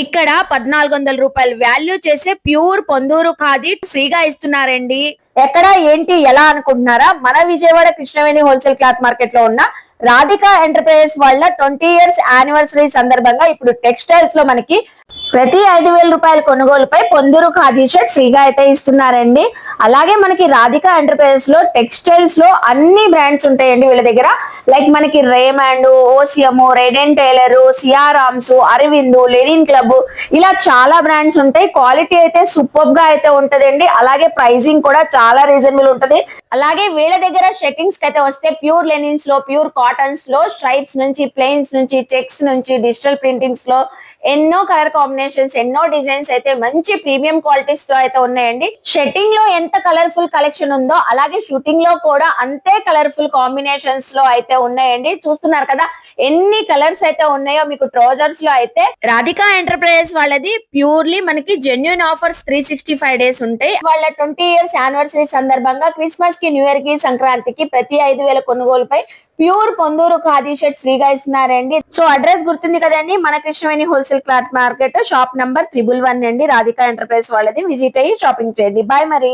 ఇక్కడ 1400 రూపాయలు వాల్యూ చేసే ప్యూర్ పొందూరు ఖాదీ ఫ్రీగా ఇస్తున్నారండి. ఎక్కడ ఏంటి ఎలా అనుకుంటున్నారా? మన Vijayawada Krishnaveni wholesale cloth market లో ఉన్న రాధికా ఎంటర్ప్రైజెస్ వాళ్ళ 20 ఇయర్స్ యానివర్సరీ సందర్భంగా ఇప్పుడు టెక్స్టైల్స్ లో మనకి ప్రతి 5000 రూపాయల కొనుగోలుపై పొందూరు ఖాదీ షర్ట్ ఫ్రీగా అయితే ఇస్తున్నారండి. అలాగే మనకి రాధికా ఎంటర్ప్రైజెస్ లో టెక్స్టైల్స్ లో అన్ని బ్రాండ్స్ ఉంటాయండి వీళ్ళ దగ్గర. లైక్ మనకి Raymond, OCM, Reid and Taylor, Siyaram's, Arvind, Linen Club ఇలా చాలా బ్రాండ్స్ ఉంటాయి. క్వాలిటీ అయితే సూపర్ గా అయితే ఉంటదండి. అలాగే ప్రైసింగ్ కూడా చాలా రీజనబుల్ ఉంటది. అలాగే వీళ్ళ దగ్గర షర్టింగ్స్ కి అయితే వస్తే ప్యూర్ లెనిన్స్ లో, ప్యూర్ కాటన్స్ లో, స్ట్రైప్స్ నుంచి, ప్లెయిన్స్ నుంచి, చెక్స్ నుంచి, డిజిటల్ ప్రింటింగ్స్ లో ఎన్నో కలర్ కాంబినేషన్స్, ఎన్నో డిజైన్స్ అయితే మంచి ప్రీమియం క్వాలిటీస్ తో అయితే ఉన్నాయండి. షర్టింగ్ లో ఎంత కలర్ఫుల్ కలెక్షన్ ఉందో అలాగే షూటింగ్ లో కూడా అంతే కలర్ఫుల్ కాంబినేషన్స్ లో అయితే ఉన్నాయండి. చూస్తున్నారు కదా ఎన్ని కలర్స్ అయితే ఉన్నాయో. మీకు ట్రౌజర్స్ లో అయితే రాధికా ఎంటర్ప్రైజెస్ వాళ్ళది ప్యూర్లీ మనకి జెన్యున్ ఆఫర్స్ 365 డేస్ ఉంటాయి. వాళ్ళ 20 ఇయర్స్ యానివర్సరీ సందర్భంగా క్రిస్మస్ కి, న్యూ ఇయర్ కి, సంక్రాంతికి ప్రతి 5000 కొనుగోలుపై ప్యూర్ పొందూరు ఖాదీ షర్ట్ ఫ్రీగా ఇస్తున్నారండి. సో అడ్రస్ గుర్తుంది కదండి, మన Krishnaveni wholesale cloth market, shop number 111 అండి. రాధికా ఎంటర్ప్రైజ్ వాళ్ళది. విజిట్ అయ్యి షాపింగ్ చేయండి. బాయ్ మరి.